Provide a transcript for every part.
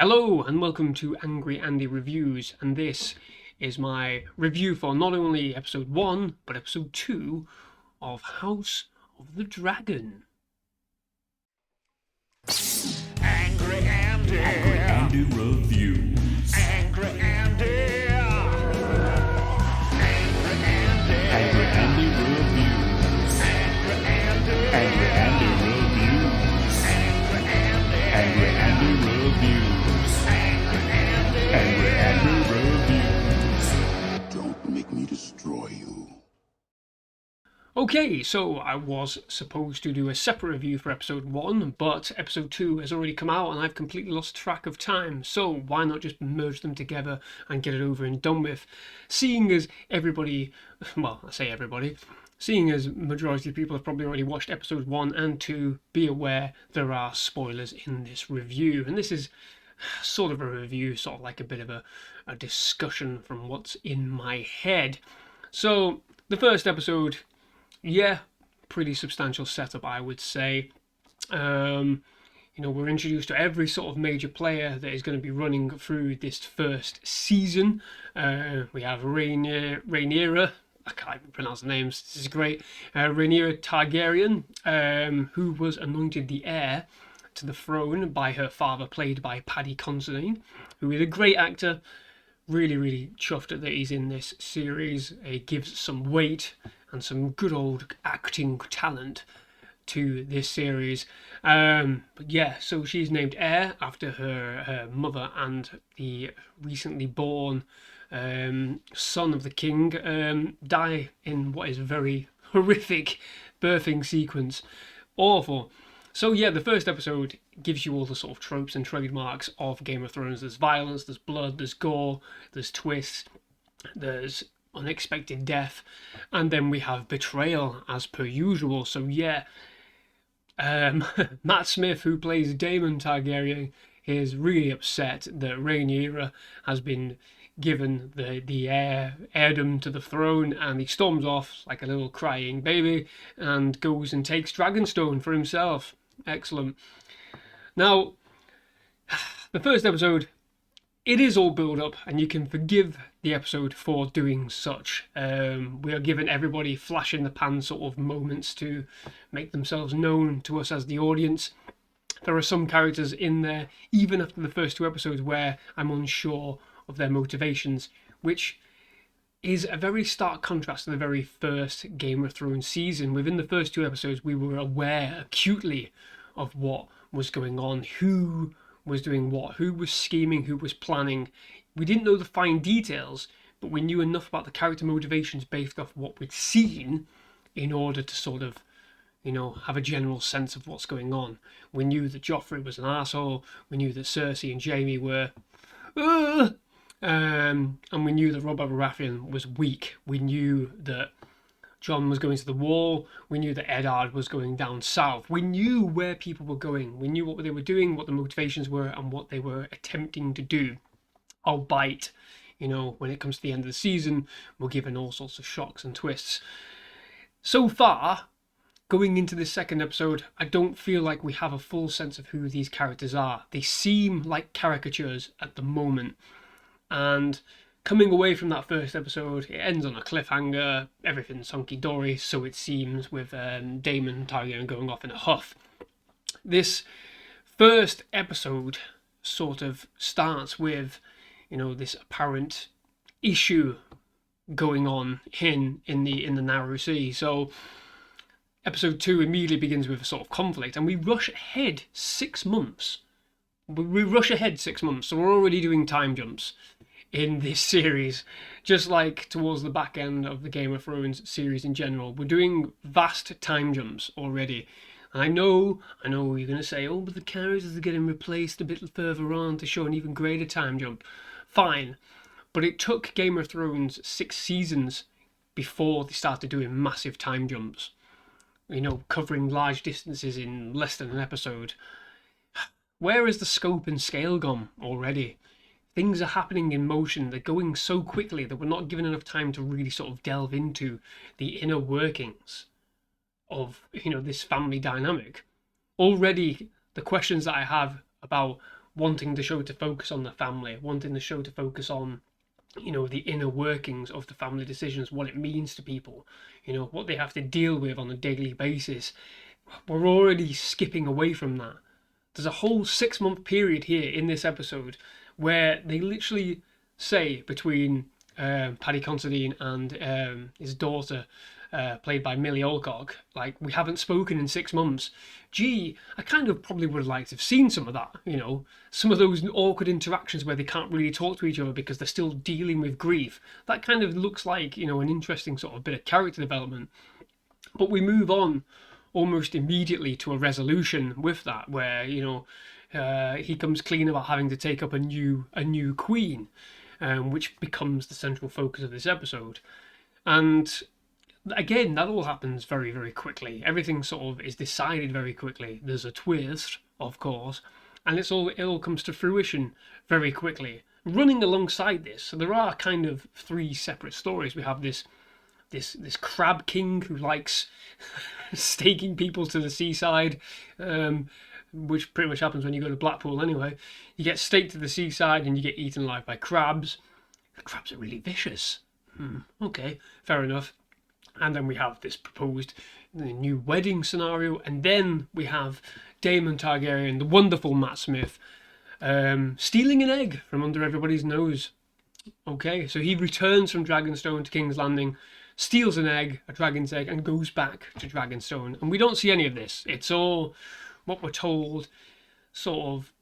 Hello and welcome to Angry Andy Reviews, and this is my review for not only episode 1 but episode 2 of House of the Dragon. Angry Andy. Angry Andy Reviews. Angry Andy. Angry Andy. Angry Andy Reviews. Angry Andy. Angry Andy Reviews. Angry Andy. Angry Andy Reviews. Angry Andy Reviews. Don't make me destroy you. Okay, so I was supposed to do a separate review for episode 1, but episode 2 has already come out and I've completely lost track of time, so why not just merge them together and get it over and done with? Seeing as everybody, well, I say everybody, seeing as majority of people have probably already watched episode 1 and 2, be aware there are spoilers in this review, and this is sort of a review, sort of like a bit of a discussion from what's in my head. So, the first episode, yeah, pretty substantial setup, I would say. We're introduced to every sort of major player that is going to be running through this first season. We have Rhaenyra, I can't even pronounce the names, this is great. Rhaenyra Targaryen, who was anointed the heir to the throne by her father, played by Paddy Considine, who is a great actor. Really chuffed that he's in this series. It gives some weight and some good old acting talent to this series. But yeah, so she's named heir after her mother and the recently born son of the king die in what is a very horrific birthing sequence. Awful. So yeah, the first episode gives you all the sort of tropes and trademarks of Game of Thrones. There's violence, there's blood, there's gore, there's twists, there's unexpected death, and then we have betrayal as per usual. So yeah, Matt Smith, who plays Daemon Targaryen, is really upset that Rhaenyra has been given the heirdom to the throne, and he storms off like a little crying baby and goes and takes Dragonstone for himself. Excellent. Now, the first episode, it is all build up, and you can forgive the episode for doing such. We are given everybody flash in the pan sort of moments to make themselves known to us as the audience. There are some characters in there, even after the first 2 episodes, where I'm unsure of their motivations, which is a very stark contrast to the very first Game of Thrones season. Within the first 2 episodes, we were aware acutely of what was going on, who was doing what, who was scheming, who was planning. We didn't know the fine details, but we knew enough about the character motivations based off what we'd seen in order to sort of, have a general sense of what's going on. We knew that Joffrey was an arsehole, we knew that Cersei and Jaime were and we knew that Robert Baratheon was weak. We knew that Jon was going to the wall. We knew that Eddard was going down south. We knew where people were going. We knew what they were doing, what the motivations were, and what they were attempting to do. Albeit, when it comes to the end of the season, we're given all sorts of shocks and twists. So far, going into this second episode, I don't feel like we have a full sense of who these characters are. They seem like caricatures at the moment. And coming away from that first episode, it ends on a cliffhanger. Everything's hunky-dory, so it seems, with Daemon Targaryen going off in a huff. This first episode sort of starts with, this apparent issue going on in the Narrow Sea. So episode 2 immediately begins with a sort of conflict, and we rush ahead 6 months. We rush ahead 6 months, so we're already doing time jumps in this series, just like towards the back end of the Game of Thrones series in general. We're doing vast time jumps already. And I know you're going to say, oh, but the characters are getting replaced a bit further on to show an even greater time jump. Fine, but it took Game of Thrones 6 seasons before they started doing massive time jumps. Covering large distances in less than an episode. Where is the scope and scale gone already? Things are happening in motion. They're going so quickly that we're not given enough time to really sort of delve into the inner workings of, this family dynamic. Already, the questions that I have about wanting the show to focus on the family, wanting the show to focus on, the inner workings of the family decisions, what it means to people, what they have to deal with on a daily basis. We're already skipping away from that. There's a whole 6-month period here in this episode where they literally say between Paddy Considine and his daughter, played by Millie Alcock, like, we haven't spoken in 6 months. Gee, I kind of probably would have liked to have seen some of that, some of those awkward interactions where they can't really talk to each other because they're still dealing with grief. That kind of looks like, an interesting sort of bit of character development. But we move on almost immediately to a resolution with that, where, he comes clean about having to take up a new queen, which becomes the central focus of this episode. And again, that all happens very, very quickly. Everything sort of is decided very quickly. There's a twist, of course, and it all comes to fruition very quickly. Running alongside this, so there are kind of 3 separate stories. We have this crab king who likes staking people to the seaside, which pretty much happens when you go to Blackpool anyway. You get staked to the seaside and you get eaten alive by crabs. The crabs are really vicious. Okay, fair enough. And then we have this proposed new wedding scenario, and then we have Daemon Targaryen, the wonderful Matt Smith, stealing an egg from under everybody's nose. Okay, so he returns from Dragonstone to King's Landing, steals an egg, a dragon's egg, and goes back to Dragonstone. And we don't see any of this. It's all what we're told sort of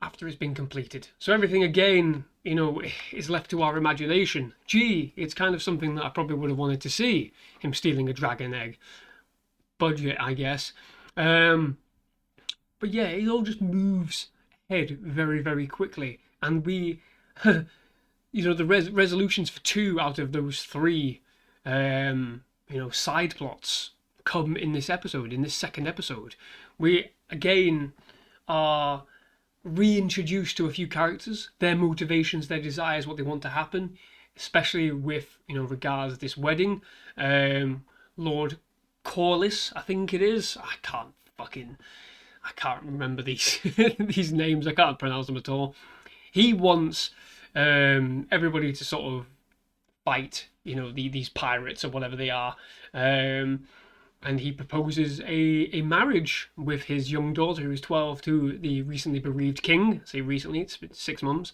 after it's been completed. So everything, again, is left to our imagination. Gee, it's kind of something that I probably would have wanted to see, him stealing a dragon egg. Budget, I guess. But yeah, it all just moves ahead very, very quickly. And we, the resolutions for 2 out of those 3, side plots come in this episode, in this second episode. We, again, are reintroduced to a few characters, their motivations, their desires, what they want to happen, especially with, regards to this wedding. Lord Corlys, I think it is. I can't remember these these names. I can't pronounce them at all. He wants everybody to sort of fight, these pirates or whatever they are. And he proposes a marriage with his young daughter, who is 12, to the recently bereaved king. I say recently, it's been 6 months,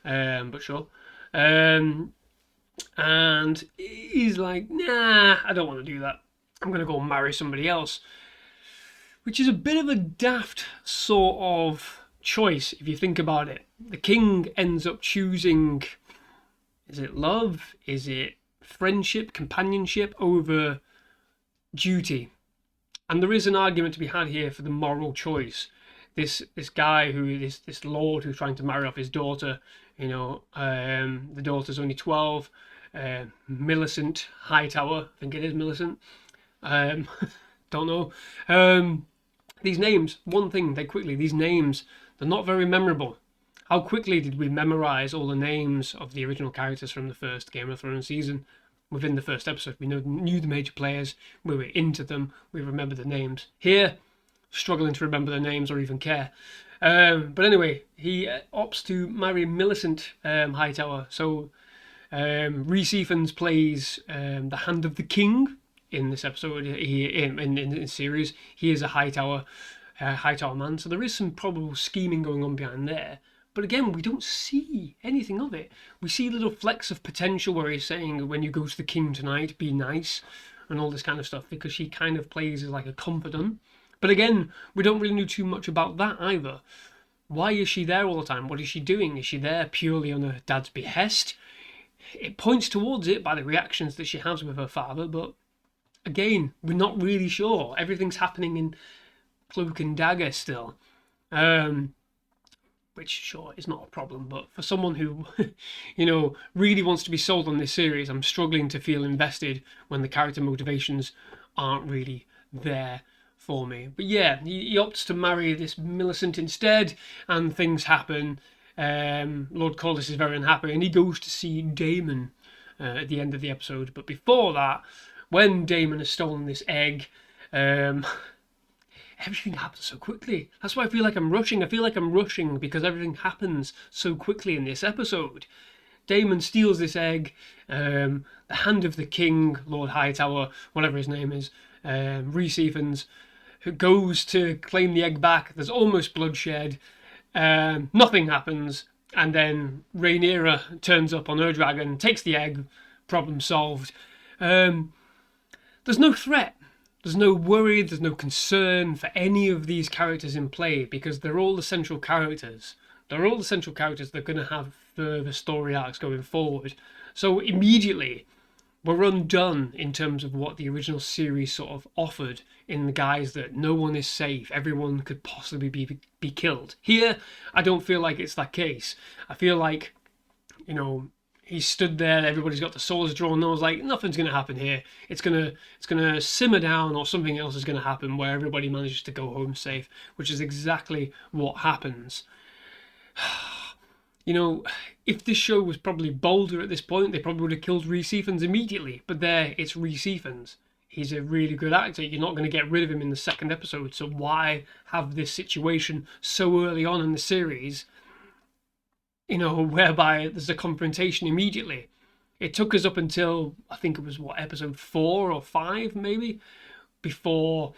but sure. And he's like, nah, I don't want to do that. I'm going to go marry somebody else. Which is a bit of a daft sort of choice, if you think about it. The king ends up choosing, is it love? Is it friendship, companionship over duty? And there is an argument to be had here for the moral choice. This guy this lord who's trying to marry off his daughter, the daughter's only 12, Millicent Hightower, I think it is Millicent, don't know. These names, one thing, these names, they're not very memorable. How quickly did we memorize all the names of the original characters from the first Game of Thrones season? Within the first episode, we knew the major players, we were into them, we remember the names. Here, struggling to remember the names or even care. But anyway, he opts to marry Millicent Hightower. So Rhys Ifans plays the Hand of the King in this episode. In the series, he is a Hightower man. So there is some probable scheming going on behind there. But again, we don't see anything of it. We see little flecks of potential where he's saying, when you go to the king tonight, be nice, and all this kind of stuff, because she kind of plays as like a confidant. But again, we don't really know too much about that either. Why is she there all the time? What is she doing? Is she there purely on her dad's behest? It points towards it by the reactions that she has with her father, but again, we're not really sure. Everything's happening in cloak and dagger still. Which, sure, is not a problem, but for someone who, really wants to be sold on this series, I'm struggling to feel invested when the character motivations aren't really there for me. But yeah, he opts to marry this Millicent instead, and things happen. Lord Corlys is very unhappy, and he goes to see Daemon at the end of the episode. But before that, when Daemon has stolen this egg, everything happens so quickly. That's why I feel like I'm rushing. I feel like I'm rushing because everything happens so quickly in this episode. Daemon steals this egg. The hand of the king, Lord Hightower, whatever his name is, Rhys Ifans, who goes to claim the egg back. There's almost bloodshed. Nothing happens. And then Rhaenyra turns up on her dragon, takes the egg, problem solved. There's no threat. There's no worry, there's no concern for any of these characters in play because they're all the central characters. They're all the central characters that are going to have further story arcs going forward. So immediately, we're undone in terms of what the original series sort of offered in the guise that no one is safe, everyone could possibly be killed. Here, I don't feel like it's that case. I feel like, you know, he stood there, everybody's got the swords drawn, no one's like, nothing's going to happen here. It's gonna simmer down or something else is going to happen where everybody manages to go home safe, which is exactly what happens. You know, if this show was probably bolder at this point, they probably would have killed Rhys Ifans immediately. But there, it's Rhys Ifans. He's a really good actor. You're not going to get rid of him in the second episode. So why have this situation so early on in the series, you know, whereby there's a confrontation immediately? It took us up until, I think it was, episode 4 or 5, maybe, before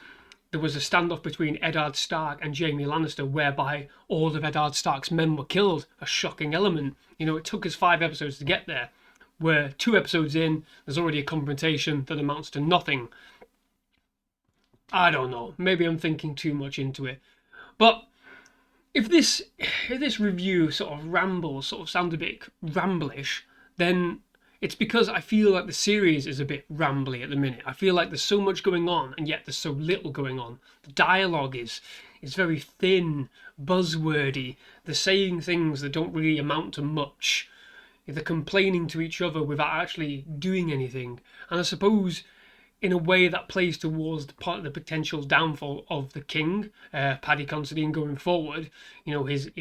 there was a standoff between Eddard Stark and Jaime Lannister, whereby all of Eddard Stark's men were killed. A shocking element. You know, it took us 5 episodes to get there. Where 2 episodes in, there's already a confrontation that amounts to nothing. I don't know. Maybe I'm thinking too much into it. But if this review sort of sounds a bit ramblish, then it's because I feel like the series is a bit rambly at the minute. I feel like there's so much going on, and yet there's so little going on. The dialogue is very thin, buzzwordy. They're saying things that don't really amount to much. They're complaining to each other without actually doing anything. And I suppose, in a way, that plays towards the part of the potential downfall of the king, Paddy Considine, going forward. You know, his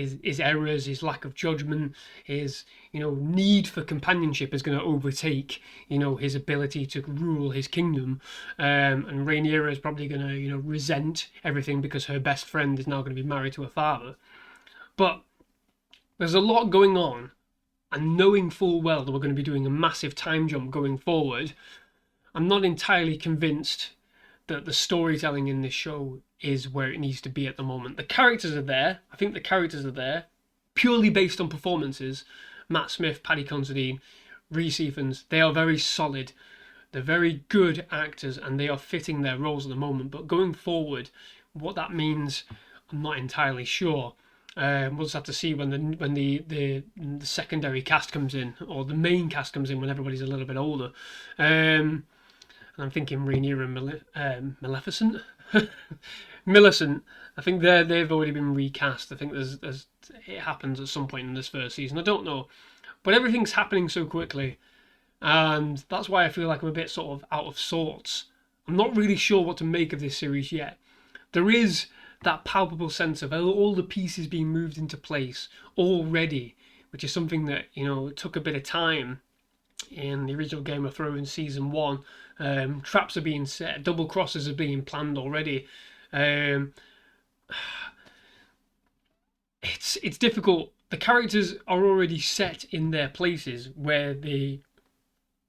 errors, his lack of judgment, his, you know, need for companionship is going to overtake, you know, his ability to rule his kingdom. And Rhaenyra is probably going to, you know, resent everything because her best friend is now going to be married to her father. But there's a lot going on, and knowing full well that we're going to be doing a massive time jump going forward, I'm not entirely convinced that the storytelling in this show is where it needs to be at the moment. The characters are there. I think the characters are there purely based on performances. Matt Smith, Paddy Considine, Rhys Ifans, they are very solid. They're very good actors and they are fitting their roles at the moment. But going forward, what that means, I'm not entirely sure. We'll just have to see when the secondary cast comes in, or the main cast comes in when everybody's a little bit older. And I'm thinking Rhaenyra and Maleficent. Millicent. I think they've already been recast. I think there's it happens at some point in this first season. I don't know, but everything's happening so quickly, and that's why I feel like I'm a bit sort of out of sorts. I'm not really sure what to make of this series yet. There is that palpable sense of all the pieces being moved into place already, which is something that, you know, took a bit of time in the original Game of Thrones season 1. Traps are being set, double crosses are being planned already. It's difficult. The characters are already set in their places where they,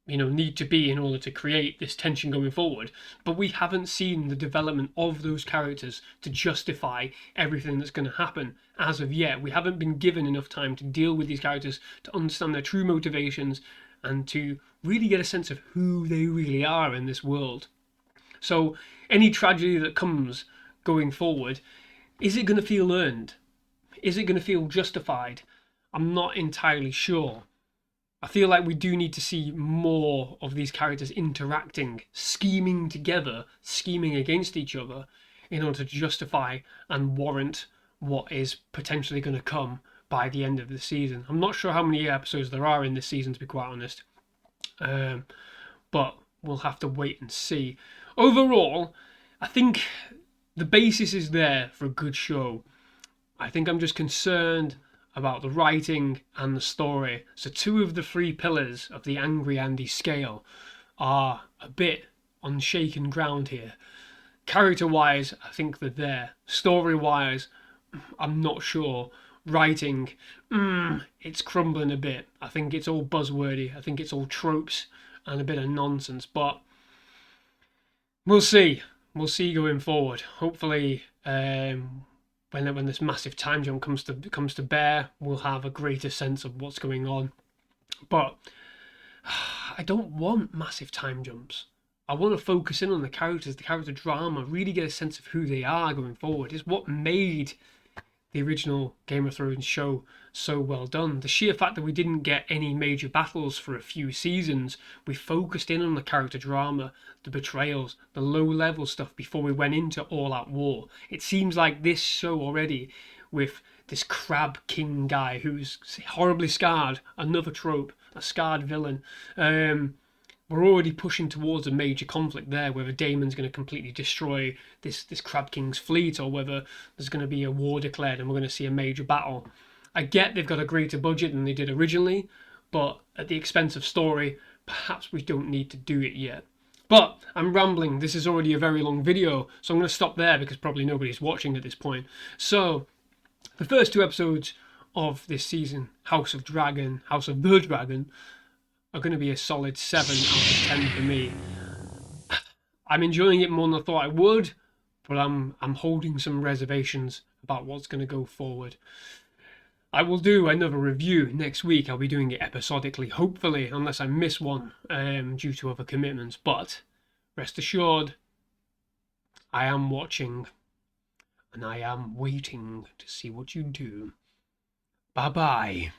you know, need to be in order to create this tension going forward, but we haven't seen the development of those characters to justify everything that's going to happen as of yet. We haven't been given enough time to deal with these characters, to understand their true motivations, and to really get a sense of who they really are in this world. So any tragedy that comes going forward, is it going to feel earned? Is it going to feel justified? I'm not entirely sure. I feel like we do need to see more of these characters interacting, scheming together, scheming against each other in order to justify and warrant what is potentially going to come by the end of the season. I'm not sure how many episodes there are in this season, to be quite honest. But we'll have to wait and see. Overall, I think the basis is there for a good show. I think I'm just concerned about the writing and the story. So 2 of the 3 pillars of the Angry Andy scale are a bit on shaken ground here. Character-wise, I think they're there. Story-wise, I'm not sure. Writing, it's crumbling a bit. I think it's all buzzwordy. I think it's all tropes and a bit of nonsense. But we'll see. We'll see going forward. Hopefully, when this massive time jump comes to bear, we'll have a greater sense of what's going on. But I don't want massive time jumps. I want to focus in on the characters, the character drama, really get a sense of who they are going forward. It's what made the original Game of Thrones show so well done. The sheer fact that we didn't get any major battles for a few seasons, we focused in on the character drama, the betrayals, the low-level stuff before we went into all-out war. It seems like this show already, with this Crab King guy who's horribly scarred, another trope, a scarred villain, we're already pushing towards a major conflict there, whether Daemon's going to completely destroy this Crab King's fleet, or whether there's going to be a war declared and we're going to see a major battle. I get they've got a greater budget than they did originally, but at the expense of story, perhaps we don't need to do it yet. But I'm rambling. This is already a very long video, so I'm going to stop there because probably nobody's watching at this point. So, the first 2 episodes of this season, House of the Dragon, are going to be a solid 7 out of 10 for me. I'm enjoying it more than I thought I would, but I'm holding some reservations about what's going to go forward. I will do another review next week. I'll be doing it episodically, hopefully, unless I miss one due to other commitments. But rest assured, I am watching and I am waiting to see what you do. Bye-bye.